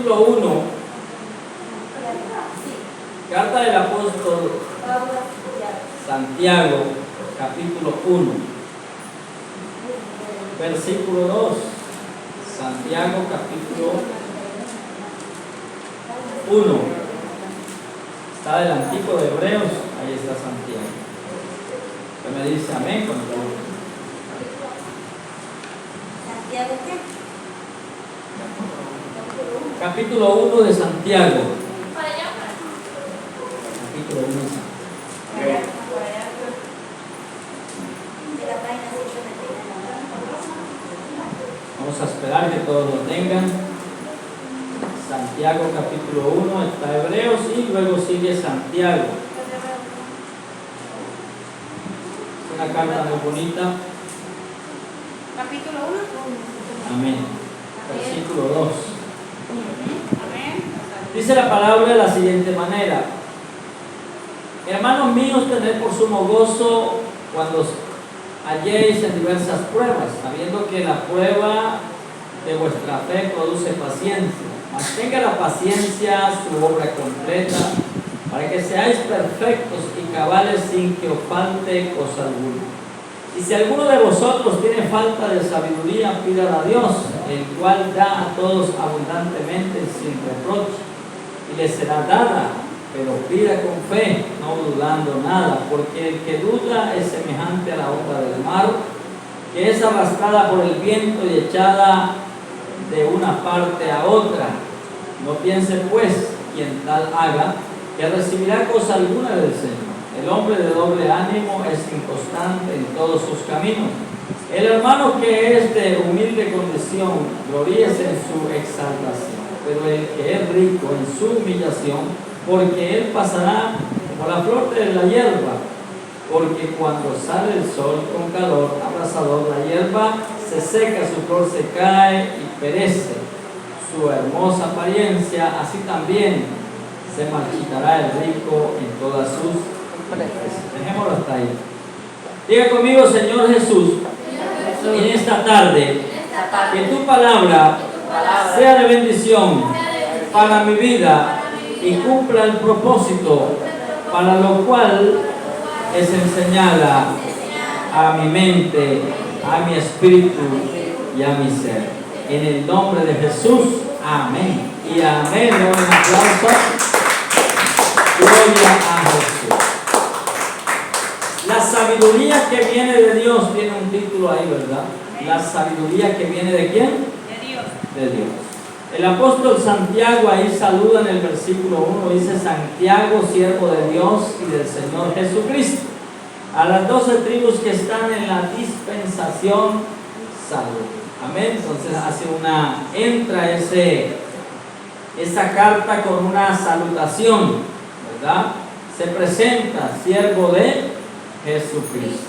capítulo 1, carta del apóstol Santiago, capítulo 1, versículo 2. Santiago, capítulo 1. Está del Antiguo de Hebreos, ahí está Santiago. Que me dice amén cuando lo busque. ¿Santiago qué? Capítulo 1 de Santiago. Para allá, Capítulo 1 de Santiago. por allá. De la página 129. Vamos a esperar que todos lo tengan. Santiago capítulo 1, está Hebreos y luego sigue Santiago. Es una carta muy bonita. Capítulo 1. Amén. Versículo 2. Amén. Dice la palabra de la siguiente manera: hermanos míos, tened por sumo gozo cuando halléis en diversas pruebas, sabiendo que la prueba de vuestra fe produce paciencia. Mas tenga la paciencia su obra completa, para que seáis perfectos y cabales sin que os falte cosa alguna. Y si alguno de vosotros tiene falta de sabiduría, pídala a Dios, el cual da a todos abundantemente sin reproche, y le será dada, pero pida con fe, no dudando nada, porque el que duda es semejante a la onda del mar, que es arrastrada por el viento y echada de una parte a otra. No piense pues, quien tal haga, que recibirá cosa alguna del Señor. El hombre de doble ánimo es inconstante en todos sus caminos. El hermano que es de humilde condición, gloríese en su exaltación, pero el que es rico en su humillación, porque él pasará como la flor de la hierba, porque cuando sale el sol con calor abrasador, la hierba se seca, su flor se cae y perece. Su hermosa apariencia, así también se marchitará el rico en todas sus riquezas. Dejémoslo hasta ahí. Diga conmigo: Señor Jesús, en esta tarde, que tu palabra sea de bendición para mi vida y cumpla el propósito para lo cual es enseñada a mi mente, a mi espíritu y a mi ser. En el nombre de Jesús, amén y amén. Un aplauso. Gloria a Jesús. La sabiduría que viene de Dios, tiene un título ahí, ¿verdad? La sabiduría que viene de ¿quién? De Dios. De Dios. El apóstol Santiago ahí saluda en el versículo 1, dice: Santiago, siervo de Dios y del Señor Jesucristo, a las 12 tribus que están en la dispensación, salud. Amén. Entonces entra esa carta con una salutación, ¿verdad? Se presenta siervo de Jesucristo,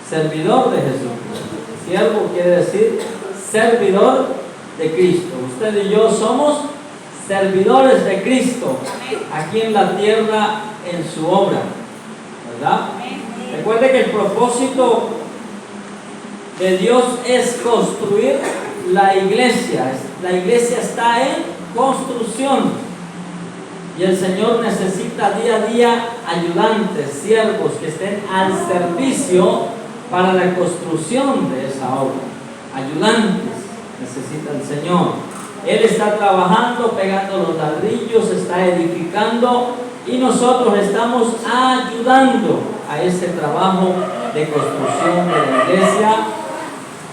servidor de Jesucristo. Siervo quiere decir servidor de Cristo. Usted y yo somos servidores de Cristo aquí en la tierra, en su obra, ¿verdad? Recuerde que el propósito de Dios es construir la iglesia. La iglesia está en construcción y el Señor necesita día a día ayudantes, siervos que estén al servicio para la construcción de esa obra. Ayudantes necesita el Señor. Él está trabajando, pegando los ladrillos, está edificando, y nosotros estamos ayudando a ese trabajo de construcción de la iglesia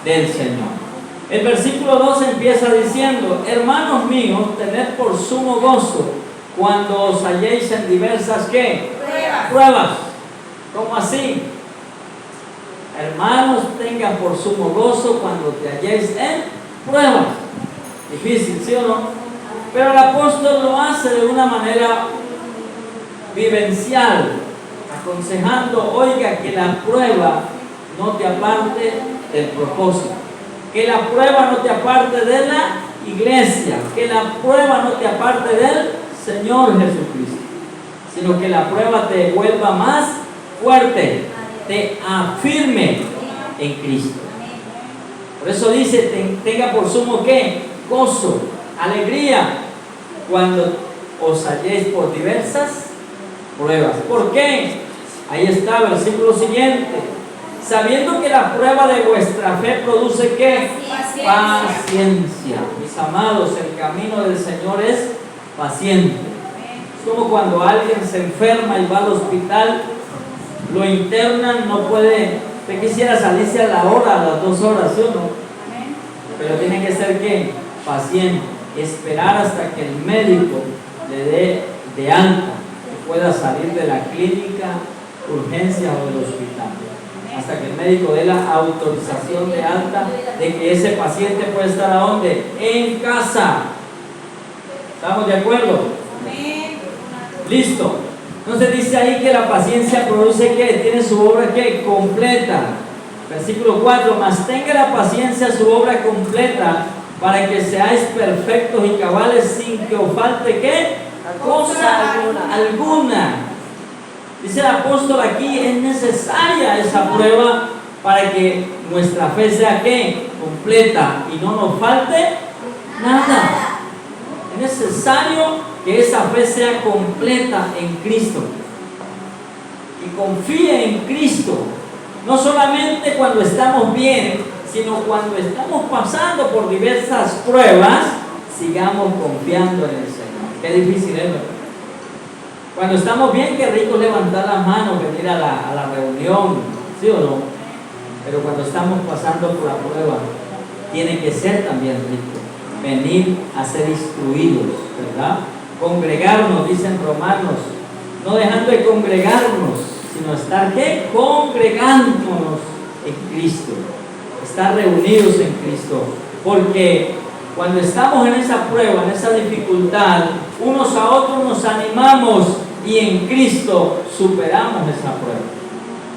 del Señor. El versículo 2 empieza diciendo: hermanos míos, tened por sumo gozo cuando os halléis en diversas ¿qué? Pruebas. ¿Cómo así? Hermanos, tengan por sumo gozo cuando te halléis en pruebas. Difícil, ¿sí o no? Pero el apóstol lo hace de una manera vivencial, aconsejando: oiga, que la prueba no te aparte del propósito, que la prueba no te aparte de la iglesia, que la prueba no te aparte del Señor Jesucristo, sino que la prueba te vuelva más fuerte, te afirme en Cristo. Por eso dice: tenga por sumo ¿qué? Gozo alegría cuando os halléis por diversas pruebas. ¿Por qué? Ahí está, versículo siguiente. Sabiendo que la prueba de vuestra fe produce ¿qué? Paciencia. Mis amados, el camino del Señor es paciente. Es como cuando alguien se enferma y va al hospital, lo internan, no puede, usted quisiera salirse a la hora, a las 2 horas, ¿sí o no? Pero tiene que ser ¿qué? Paciente, esperar hasta que el médico le dé de alta, que pueda salir de la clínica, urgencia o del hospital, hasta que el médico dé la autorización de alta de que ese paciente puede estar ¿a dónde? En casa. ¿Estamos de acuerdo? Listo. Entonces dice ahí que la paciencia produce ¿qué? Tiene su obra ¿qué? Completa. Versículo 4, mas tenga la paciencia su obra completa para que seáis perfectos y cabales sin que os falte ¿qué? Cosa alguna. Dice el apóstol aquí, es necesaria esa prueba para que nuestra fe sea ¿qué? Completa y no nos falte nada. Es necesario que esa fe sea completa en Cristo. Y confíe en Cristo. No solamente cuando estamos bien, sino cuando estamos pasando por diversas pruebas, sigamos confiando en el Señor. Qué difícil es, ¿verdad? Cuando estamos bien, qué rico levantar la mano, venir a la reunión, ¿sí o no? Pero cuando estamos pasando por la prueba, tiene que ser también rico venir a ser instruidos, ¿verdad? Congregarnos, dicen Romanos, no dejando de congregarnos, sino estar ¿qué? Congregándonos en Cristo, estar reunidos en Cristo, porque cuando estamos en esa prueba, en esa dificultad, unos a otros nos animamos y en Cristo superamos esa prueba,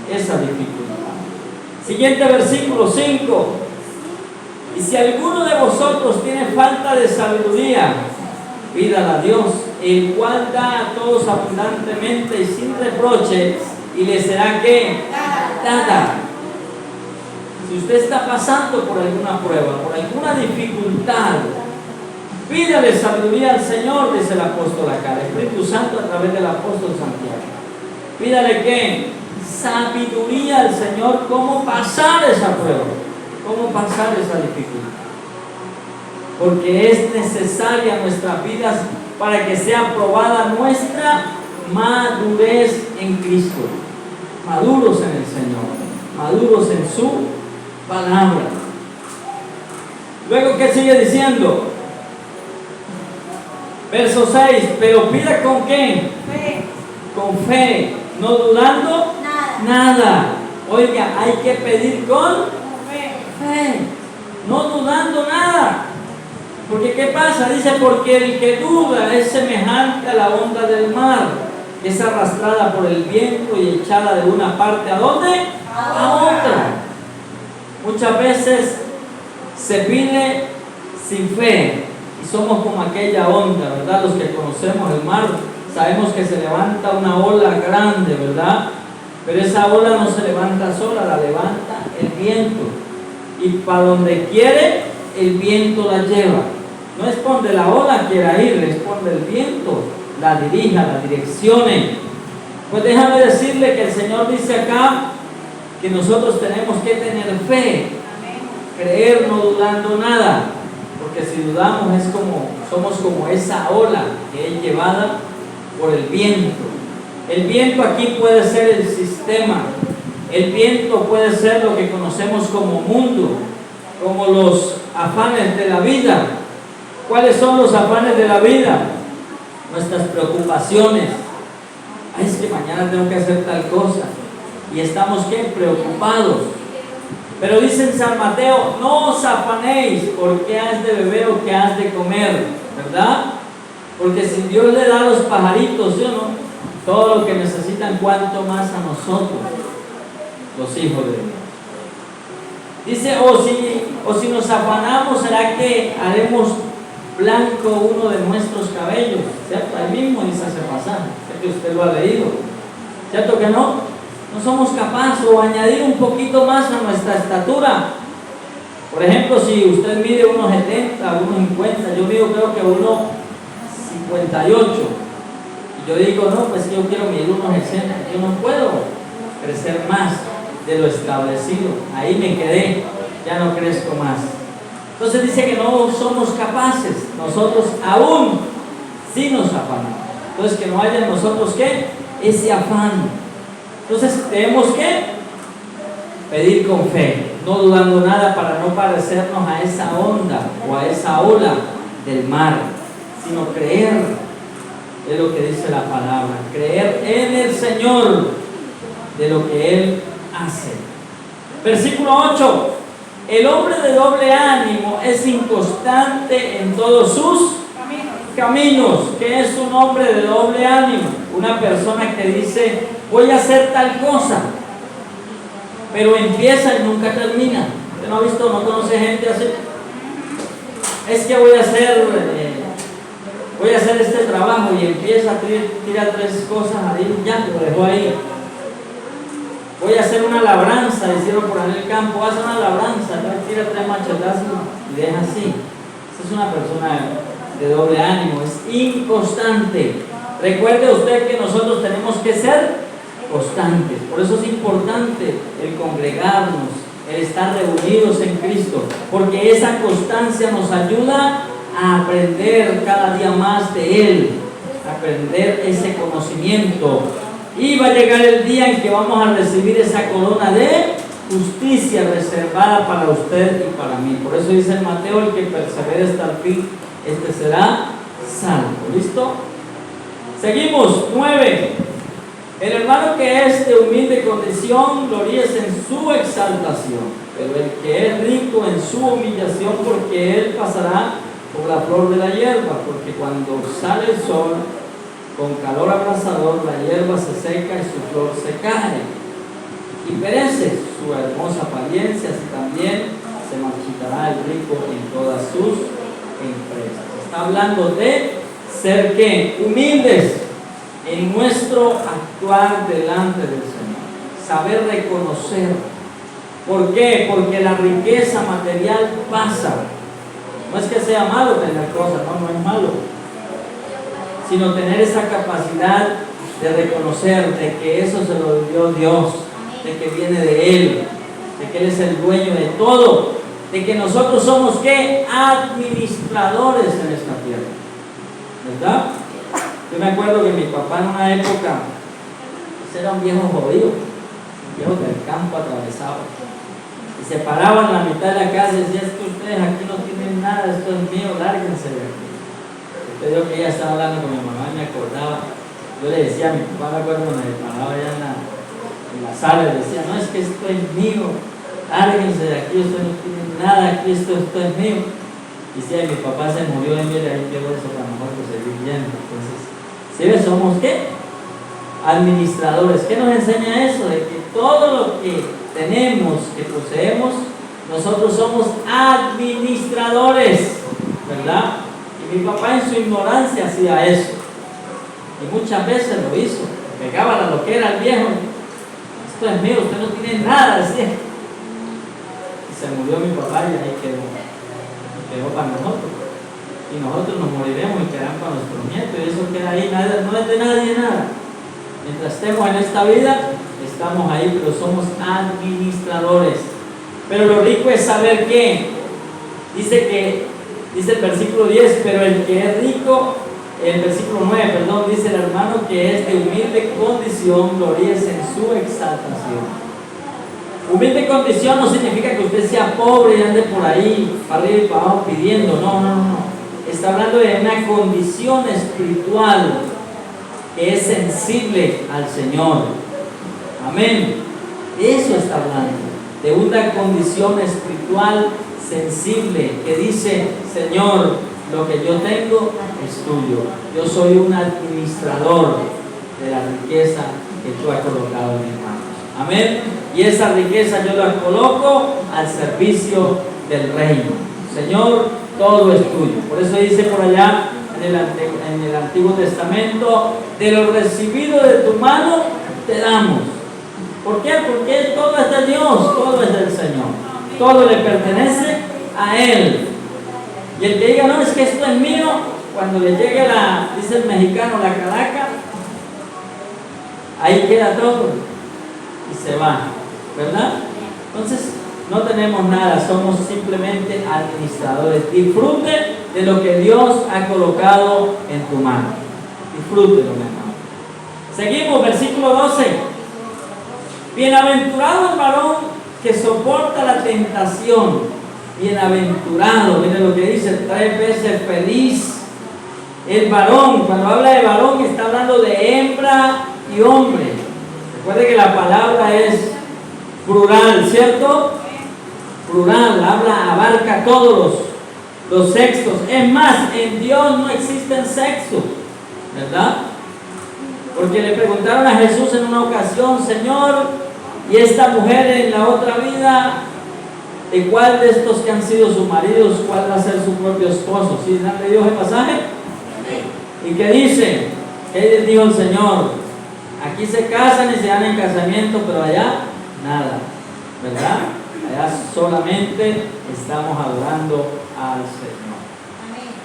esa dificultad. Siguiente versículo 5. Y si alguno de vosotros tiene falta de sabiduría, pídala a Dios, el cual da a todos abundantemente y sin reproche, y le será ¿qué? Dada. Si usted está pasando por alguna prueba, por alguna dificultad, pídale sabiduría al Señor, dice el apóstol acá, el Espíritu Santo a través del apóstol Santiago. Pídale ¿qué? Sabiduría al Señor, cómo pasar esa prueba, cómo pasar esa dificultad. Porque es necesaria nuestras vidas para que sea probada nuestra madurez en Cristo. Maduros en el Señor, maduros en su palabra. Luego, ¿qué sigue diciendo? Verso 6, pero pida ¿con qué? Fe. Con fe, no dudando nada. Oiga, hay que pedir con fe, no dudando nada. Porque ¿qué pasa? Dice, porque el que duda es semejante a la onda del mar, que es arrastrada por el viento y echada de una parte ¿a dónde? A otra. Muchas veces se pide sin fe y somos como aquella onda, ¿verdad? Los que conocemos el mar sabemos que se levanta una ola grande, ¿verdad? Pero esa ola no se levanta sola, la levanta el viento, y para donde quiere el viento la lleva. No es por donde la ola quiera ir, es por donde el viento la dirija, la direccione. Pues déjame decirle que el Señor dice acá que nosotros tenemos que tener fe, creer no dudando nada, porque si dudamos es como, somos como esa ola que es llevada por el viento. El viento aquí puede ser el sistema, el viento puede ser lo que conocemos como mundo, como los afanes de la vida. ¿Cuáles son los afanes de la vida? Nuestras preocupaciones. Ay, es que mañana tengo que hacer tal cosa. Y estamos ¿qué? Preocupados. Pero dice en San Mateo, no os afanéis por qué has de beber o qué has de comer, ¿verdad? Porque si Dios le da a los pajaritos, ¿sí o no? Todo lo que necesitan, cuanto más a nosotros, los hijos de Dios. Dice, o si nos afanamos, ¿será que haremos blanco uno de nuestros cabellos? ¿Cierto? Ahí mismo dice ese pasaje, sé que usted lo ha leído. ¿Cierto que no? No somos capaces o añadir un poquito más a nuestra estatura. Por ejemplo, si usted mide 1,70, 1,50, yo mido creo que 1,58. Y yo digo, no, pues yo quiero medir 1,60. Yo no puedo crecer más de lo establecido. Ahí me quedé, ya no crezco más. Entonces dice que no somos capaces, nosotros aún sí nos afanamos. Entonces que no haya en nosotros ¿qué? Ese afán. Entonces tenemos que pedir con fe, no dudando nada para no parecernos a esa onda o a esa ola del mar, sino creer, es lo que dice la palabra, creer en el Señor de lo que Él hace. Versículo 8. El hombre de doble ánimo es inconstante en todos sus caminos. ¿Qué es un hombre de doble ánimo? Una persona que dice, voy a hacer tal cosa, pero empieza y nunca termina. ¿Usted no ha visto, no conoce gente así? Es que voy a hacer este trabajo y empieza, tira 3 cosas ahí, ya lo dejó ahí. Voy a hacer una labranza, hicieron por ahí en el campo, hace una labranza, tira 3 machetazos y deja así. Esa es una persona de doble ánimo, es inconstante. Recuerde usted que nosotros tenemos que ser constantes, por eso es importante el congregarnos, el estar reunidos en Cristo, porque esa constancia nos ayuda a aprender cada día más de Él, a aprender ese conocimiento. Y va a llegar el día en que vamos a recibir esa corona de justicia reservada para usted y para mí. Por eso dice en Mateo, el que persevere hasta el fin, este será salvo. ¿Listo? Seguimos. 9. El hermano que es de humilde condición, gloríese en su exaltación, pero el que es rico en su humillación, porque él pasará por la flor de la hierba, porque cuando sale el sol, con calor abrasador, la hierba se seca y su flor se cae y perece su hermosa apariencia, así también se marchitará el rico en todas sus empresas. Está hablando de ser ¿qué? Humildes en nuestro actuar delante del Señor, saber reconocer. ¿Por qué? Porque la riqueza material pasa. No es que sea malo tener cosas, no es malo, sino tener esa capacidad de reconocer de que eso se lo dio Dios, de que viene de Él, de que Él es el dueño de todo, de que nosotros somos ¿qué? Administradores en esta tierra, ¿verdad? Yo me acuerdo que mi papá en una época, pues era un viejo jodido, un viejo del campo atravesado, y se paraba en la mitad de la casa y decía, es que ustedes aquí no tienen nada, esto es mío, lárguense de aquí. Yo que ella estaba hablando con mi mamá y me acordaba, yo le decía a mi papá, me acuerdo cuando me paraba allá en la sala, le decía, no, es que esto es mío, lárguense de aquí, esto no tiene nada, aquí esto es mío. Y si mi papá se murió y mire, ahí quedó eso para mejor que seguir viendo. Entonces, ¿sí ves? Somos ¿qué? Administradores. ¿Qué nos enseña eso? De que todo lo que tenemos, que poseemos, nosotros somos administradores, ¿verdad? Mi papá en su ignorancia hacía eso y muchas veces lo hizo, pegaba la loquera al viejo, esto es mío, usted no tiene nada, decía. Y se murió mi papá y ahí quedó para nosotros, y nosotros nos moriremos y quedarán para nuestros nietos, y eso queda ahí, nada, no es de nadie nada. Mientras estemos en esta vida, estamos ahí, pero somos administradores. Pero lo rico es saber que dice el versículo 10, pero el que es rico, el versículo 9, perdón, dice el hermano que es de humilde condición, gloríese en su exaltación. Humilde condición no significa que usted sea pobre y ande por ahí, para arriba y para abajo pidiendo, no. Está hablando de una condición espiritual que es sensible al Señor. Amén. Eso está hablando, de una condición espiritual sensible, que dice, Señor, lo que yo tengo es tuyo, yo soy un administrador de la riqueza que tú has colocado en mis manos. Amén. Y esa riqueza yo la coloco al servicio del reino. Señor, todo es tuyo. Por eso dice por allá en el Antiguo Testamento, de lo recibido de tu mano te damos. ¿Por qué? Porque todo es de Dios, todo es del Señor. todo le pertenece a Él. Y el que diga, no, es que esto es mío, cuando le llegue dice el mexicano, la calaca, ahí queda todo y se va, ¿verdad? Entonces, no tenemos nada, somos simplemente administradores. Disfrute de lo que Dios ha colocado en tu mano. Disfrútelo, mi hermano. Seguimos, versículo 12. Bienaventurado el varón que soporta la tentación. Bienaventurado, miren lo que dice, 3 veces feliz. El varón, cuando habla de varón, está hablando de hembra y hombre. Recuerde que la palabra es plural, ¿cierto? Plural, abarca todos los sexos. Es más, en Dios no existen sexos, ¿verdad? Porque le preguntaron a Jesús en una ocasión, Señor, y esta mujer en la otra vida, ¿de cuál de estos que han sido sus maridos, cuál va a ser su propio esposo? ¿Sí han leído ese pasaje? ¿Y qué dice? ¿Qué les dijo el Señor? Aquí se casan y se dan en casamiento, pero allá nada, ¿verdad? Allá solamente estamos adorando al Señor.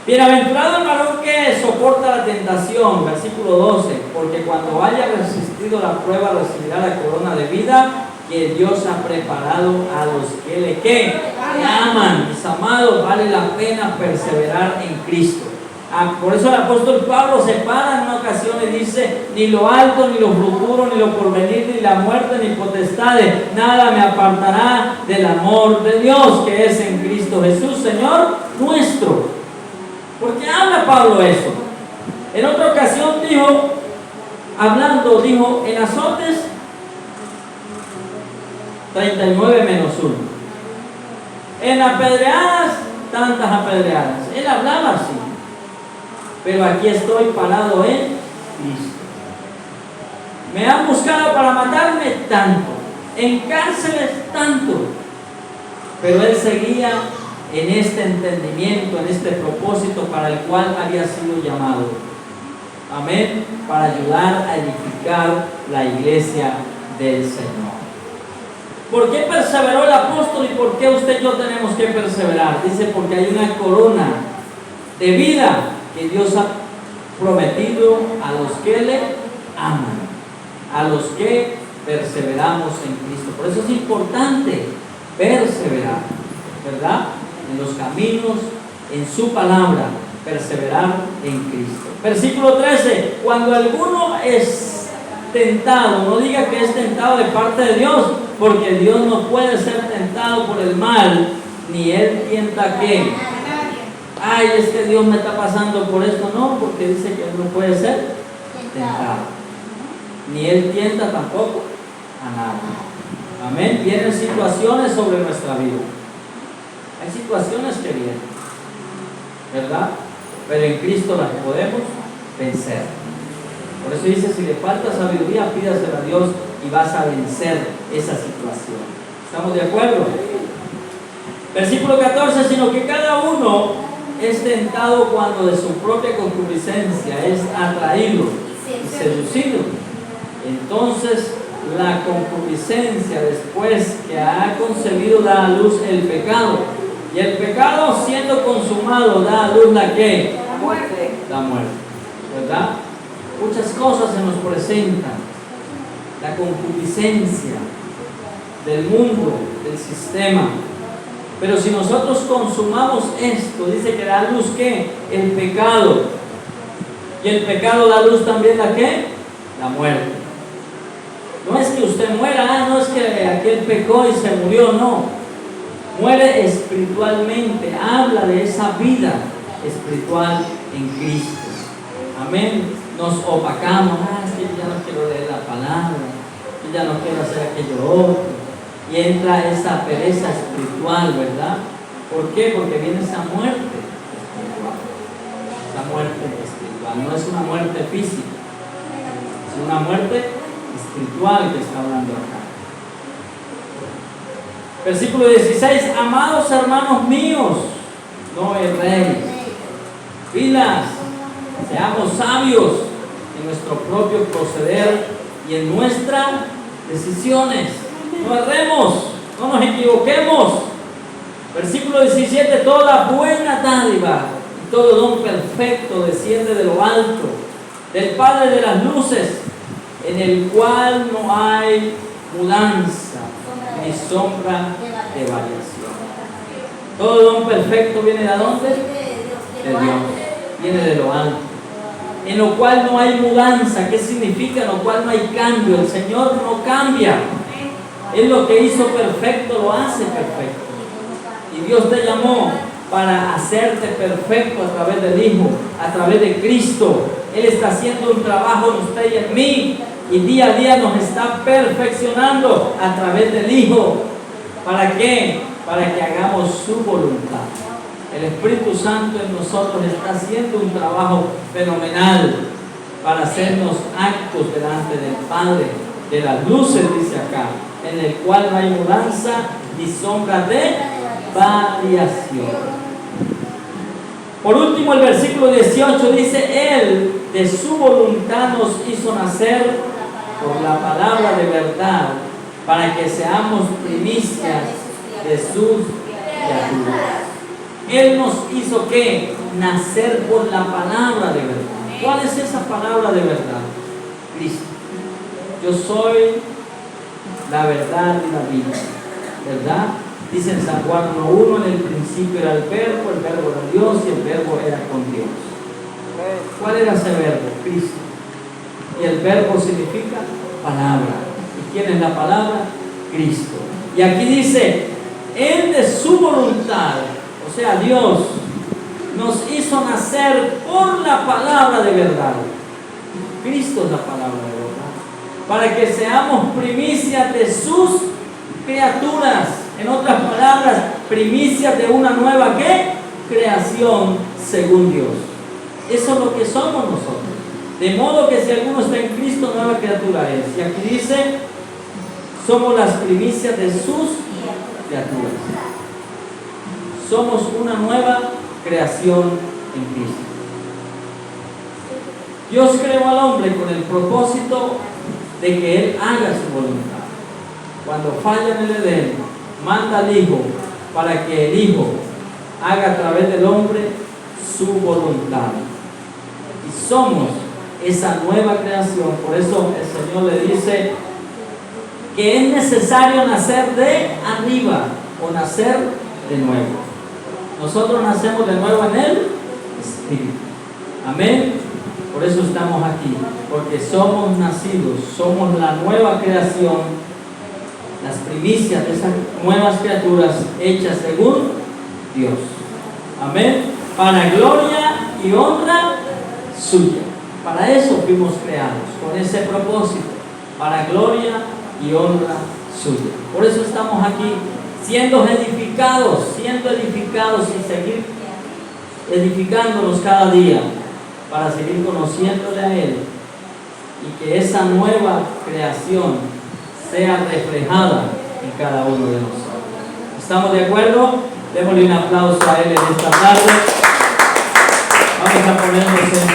Bienaventurado el varón que soporta la tentación, versículo 12, porque cuando haya resistido la prueba recibirá la corona de vida que Dios ha preparado a los que le aman. Mis amados, vale la pena perseverar en Cristo. Por eso el apóstol Pablo se para en una ocasión y dice, ni lo alto, ni lo futuro, ni lo porvenir, ni la muerte, ni potestades, nada me apartará del amor de Dios que es en Cristo Jesús, Señor nuestro. ¿Por qué habla Pablo eso? En otra ocasión dijo, en azotes 39 menos 1. En apedreadas, tantas apedreadas. Él hablaba así. Pero aquí estoy parado en Cristo. Me han buscado para matarme tanto. En cárceles tanto. Pero él seguía en este entendimiento, en este propósito para el cual había sido llamado. Amén. Para ayudar a edificar la iglesia del Señor. ¿Por qué perseveró el apóstol y por qué usted y yo tenemos que perseverar? Dice, porque hay una corona de vida que Dios ha prometido a los que le aman, a los que perseveramos en Cristo. Por eso es importante perseverar, ¿verdad? En los caminos, en su palabra, perseverar en Cristo. Versículo 13, cuando alguno es tentado, no diga que es tentado de parte de Dios, porque Dios no puede ser tentado por el mal, ni él tienta a quién. Ay, es que Dios me está pasando por esto, no, porque dice que él no puede ser tentado. Ni él tienta tampoco a nadie. Amén. Vienen situaciones sobre nuestra vida. Hay situaciones que vienen, ¿verdad? Pero en Cristo las podemos vencer. Por eso dice, si le falta sabiduría, pídasela a Dios y vas a vencer esa situación. ¿Estamos de acuerdo? Versículo 14, sino que cada uno es tentado cuando de su propia concupiscencia es atraído y seducido. Entonces la concupiscencia, después que ha concebido, da a luz el pecado. Y el pecado, siendo consumado, da a luz ¿la qué? La muerte. La muerte, ¿verdad? Muchas cosas se nos presentan. La concupiscencia del mundo, del sistema. Pero si nosotros consumamos esto, dice que da luz ¿qué? El pecado. Y el pecado da luz también ¿la qué? La muerte. No es que usted muera, no es que aquel pecó y se murió, no. Muere espiritualmente, habla de esa vida espiritual en Cristo. Amén. Nos opacamos, es que yo ya no quiero leer la palabra, yo ya no quiero hacer aquello otro. Y entra esa pereza espiritual, ¿verdad? ¿Por qué? Porque viene esa muerte espiritual. Esa muerte espiritual. No es una muerte física, es una muerte espiritual que está hablando acá. Versículo 16, amados hermanos míos, no erréis, pilas, seamos sabios en nuestro propio proceder y en nuestras decisiones. No erremos, no nos equivoquemos, Versículo 17, toda buena dádiva y todo don perfecto desciende de lo alto, del Padre de las luces, en el cual no hay mudanza ni sombra de variación. Todo don perfecto viene de dónde? De Dios. Viene de lo alto. En lo cual no hay mudanza. ¿Qué significa? En lo cual no hay cambio. El Señor no cambia. Él lo que hizo perfecto lo hace perfecto. Y Dios te llamó para hacerte perfecto a través del Hijo, a través de Cristo. Él está haciendo un trabajo en usted y en mí. Y día a día nos está perfeccionando a través del Hijo. ¿Para qué? Para que hagamos su voluntad. El Espíritu Santo en nosotros está haciendo un trabajo fenomenal para hacernos actos delante del Padre de las luces, dice acá, en el cual no hay mudanza ni sombra de variación. Por último, el versículo 18 dice, Él de su voluntad nos hizo nacer por la palabra de verdad, para que seamos primicias de sus criaturas. Él nos hizo ¿qué? Nacer por la palabra de verdad. ¿Cuál es esa palabra de verdad? Cristo. Yo soy la verdad y la vida. ¿Verdad? Dice en San Juan 1:1, en el principio era el verbo era Dios y el verbo era con Dios. ¿Cuál era ese verbo? Cristo. Y el verbo significa palabra. ¿Y quién es la palabra? Cristo. Y aquí dice, Él de su voluntad, o sea, Dios, nos hizo nacer por la palabra de verdad. Cristo es la palabra de verdad. Para que seamos primicias de sus criaturas. En otras palabras, primicias de una nueva ¿qué? Creación según Dios. Eso es lo que somos nosotros. De modo que si alguno está en Cristo, nueva criatura es. Y aquí dice, somos las primicias de sus criaturas. Somos una nueva creación en Cristo. Dios creó al hombre con el propósito de que Él haga su voluntad. Cuando falla en el Edén, manda al Hijo para que el Hijo haga a través del hombre su voluntad. Y somos esa nueva creación. Por eso el Señor le dice que es necesario nacer de arriba o nacer de nuevo. Nosotros nacemos de nuevo en el Espíritu. Amén. Por eso estamos aquí, porque somos nacidos, somos la nueva creación, las primicias de esas nuevas criaturas hechas según Dios. Amén. Para gloria y honra suya. Para eso fuimos creados, con ese propósito, para gloria y honra suya. Por eso estamos aquí, siendo edificados y seguir edificándonos cada día, para seguir conociéndole a Él y que esa nueva creación sea reflejada en cada uno de nosotros. ¿Estamos de acuerdo? Démosle un aplauso a Él en esta tarde. Vamos a ponernos en